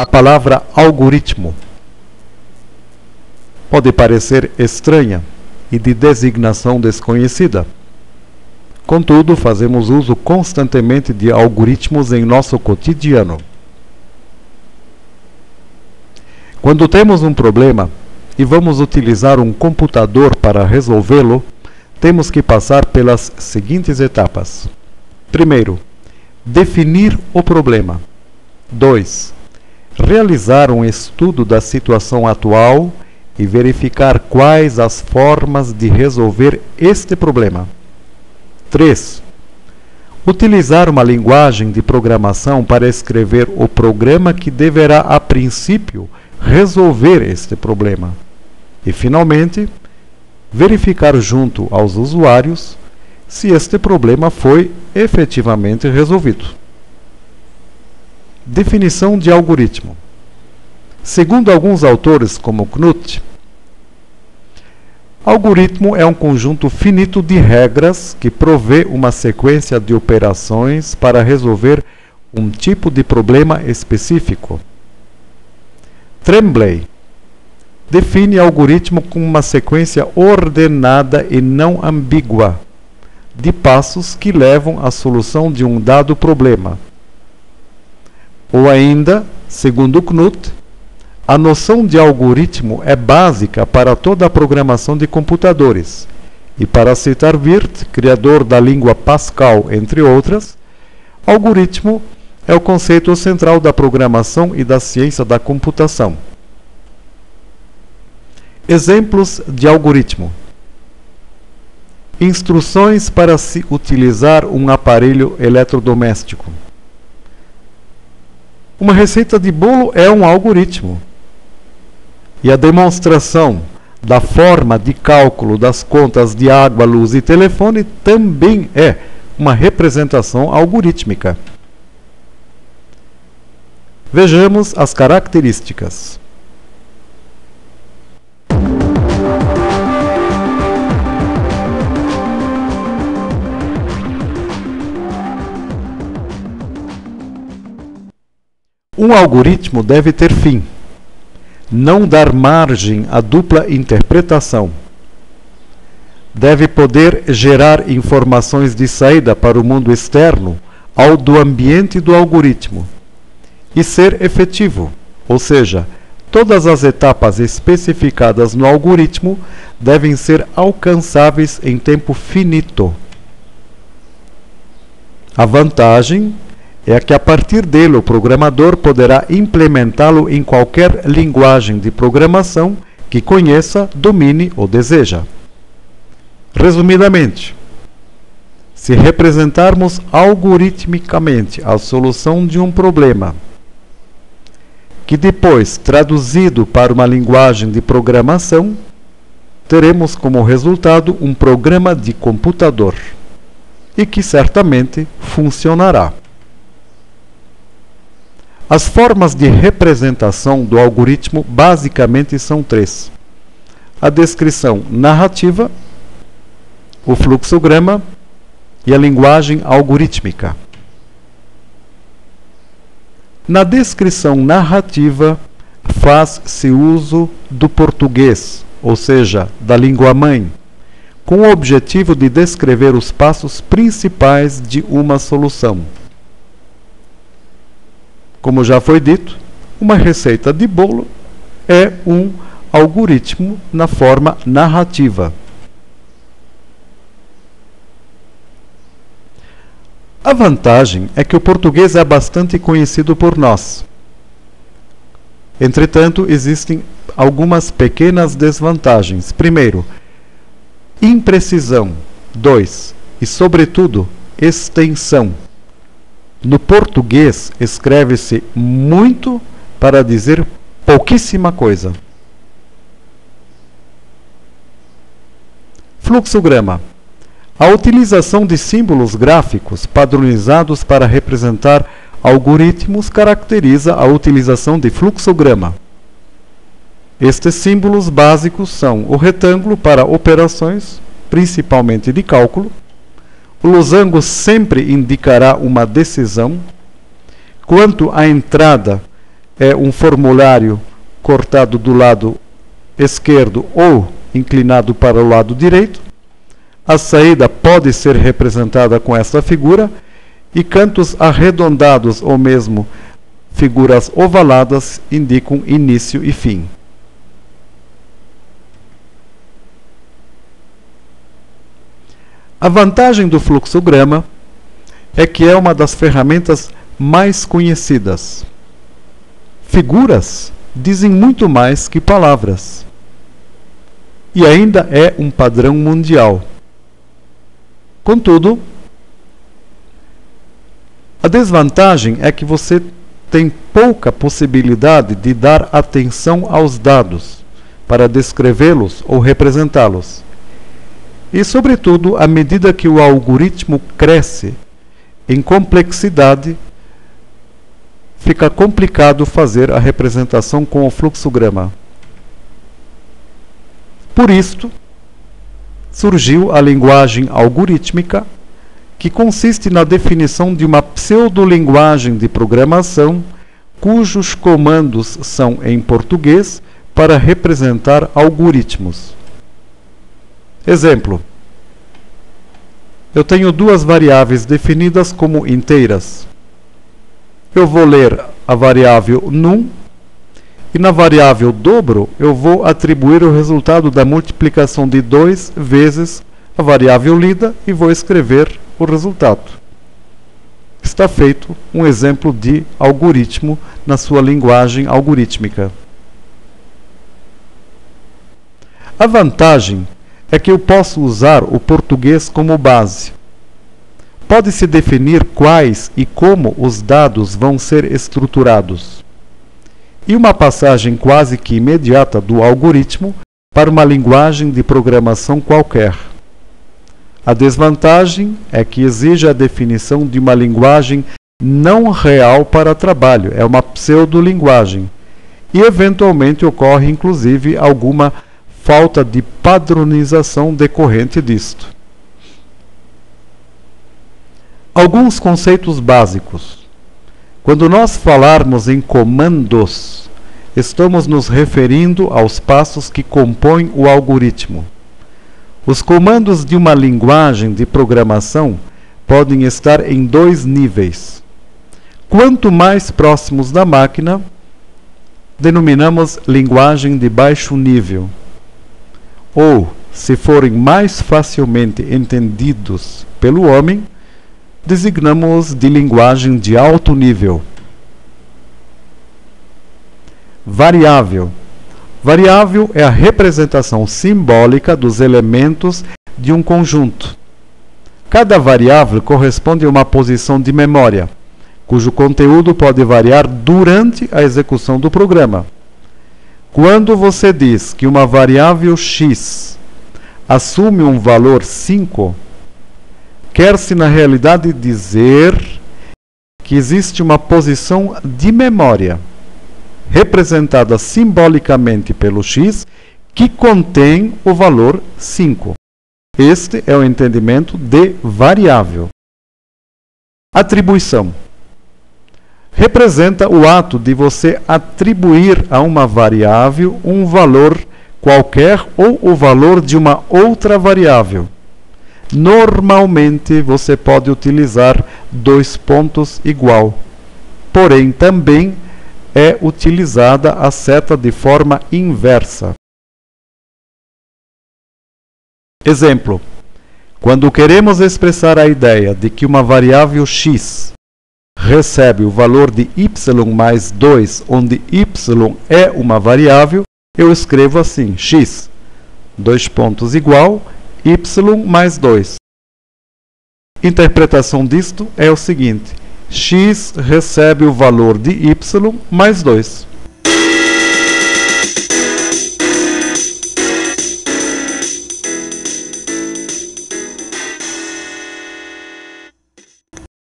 A palavra algoritmo pode parecer estranha e de designação desconhecida. Contudo, fazemos uso constantemente de algoritmos em nosso cotidiano. Quando temos um problema e vamos utilizar um computador para resolvê-lo, temos que passar pelas seguintes etapas. Primeiro, definir o problema. 2. Realizar um estudo da situação atual e verificar quais as formas de resolver este problema. 3. Utilizar uma linguagem de programação para escrever o programa que deverá, a princípio, resolver este problema. E, finalmente, verificar junto aos usuários se este problema foi efetivamente resolvido. Definição de algoritmo. Segundo alguns autores, como Knuth, algoritmo é um conjunto finito de regras que provê uma sequência de operações para resolver um tipo de problema específico. Tremblay define algoritmo como uma sequência ordenada e não ambígua de passos que levam à solução de um dado problema. Ou ainda, segundo Knuth, a noção de algoritmo é básica para toda a programação de computadores. E para citar Wirth, criador da língua Pascal, entre outras, algoritmo é o conceito central da programação e da ciência da computação. Exemplos de algoritmo. Instruções para se utilizar um aparelho eletrodoméstico. Uma receita de bolo é um algoritmo. E a demonstração da forma de cálculo das contas de água, luz e telefone também é uma representação algorítmica. Vejamos as características. Um algoritmo deve ter fim, não dar margem à dupla interpretação. Deve poder gerar informações de saída para o mundo externo ao do ambiente do algoritmo e ser efetivo, ou seja, todas as etapas especificadas no algoritmo devem ser alcançáveis em tempo finito. A vantagem é que a partir dele o programador poderá implementá-lo em qualquer linguagem de programação que conheça, domine ou deseja. Resumidamente, se representarmos algoritmicamente a solução de um problema, que depois, traduzido para uma linguagem de programação, teremos como resultado um programa de computador, e que certamente funcionará. As formas de representação do algoritmo basicamente são três: a descrição narrativa, o fluxograma e a linguagem algorítmica. Na descrição narrativa, faz-se uso do português, ou seja, da língua-mãe, com o objetivo de descrever os passos principais de uma solução. Como já foi dito, uma receita de bolo é um algoritmo na forma narrativa. A vantagem é que o português é bastante conhecido por nós. Entretanto, existem algumas pequenas desvantagens. Primeiro, imprecisão. 2. E, sobretudo, extensão. No português, escreve-se muito para dizer pouquíssima coisa. Fluxograma. A utilização de símbolos gráficos padronizados para representar algoritmos caracteriza a utilização de fluxograma. Estes símbolos básicos são o retângulo para operações, principalmente de cálculo. O losango sempre indicará uma decisão. Quanto à entrada é um formulário cortado do lado esquerdo ou inclinado para o lado direito. A saída pode ser representada com esta figura, e cantos arredondados ou mesmo figuras ovaladas indicam início e fim. A vantagem do fluxograma é que é uma das ferramentas mais conhecidas. Figuras dizem muito mais que palavras. E ainda é um padrão mundial. Contudo, a desvantagem é que você tem pouca possibilidade de dar atenção aos dados para descrevê-los ou representá-los. E, sobretudo, à medida que o algoritmo cresce em complexidade, fica complicado fazer a representação com o fluxograma. Por isto, surgiu a linguagem algorítmica, que consiste na definição de uma pseudolinguagem de programação cujos comandos são em português para representar algoritmos. Exemplo: eu tenho duas variáveis definidas como inteiras. Eu vou ler a variável num e na variável dobro eu vou atribuir o resultado da multiplicação de 2 vezes a variável lida e vou escrever o resultado. Está feito um exemplo de algoritmo na sua linguagem algorítmica. A vantagem é que eu posso usar o português como base. Pode-se definir quais e como os dados vão ser estruturados. E uma passagem quase que imediata do algoritmo para uma linguagem de programação qualquer. A desvantagem é que exige a definição de uma linguagem não real para trabalho, é uma pseudolinguagem, e eventualmente ocorre inclusive alguma falta de padronização decorrente disto. Alguns conceitos básicos. Quando nós falarmos em comandos, estamos nos referindo aos passos que compõem o algoritmo. Os comandos de uma linguagem de programação podem estar em dois níveis. Quanto mais próximos da máquina, denominamos linguagem de baixo nível. Ou, se forem mais facilmente entendidos pelo homem, designamos de linguagem de alto nível. Variável. Variável é a representação simbólica dos elementos de um conjunto. Cada variável corresponde a uma posição de memória, cujo conteúdo pode variar durante a execução do programa. Quando você diz que uma variável x assume um valor 5, quer-se na realidade dizer que existe uma posição de memória, representada simbolicamente pelo x, que contém o valor 5. Este é o entendimento de variável. Atribuição. Representa o ato de você atribuir a uma variável um valor qualquer ou o valor de uma outra variável. Normalmente você pode utilizar dois pontos igual, porém também é utilizada a seta de forma inversa. Exemplo: quando queremos expressar a ideia de que uma variável x recebe o valor de y mais 2, onde y é uma variável, eu escrevo assim: x, dois pontos igual, y mais 2. Interpretação disto é o seguinte: x recebe o valor de y mais 2.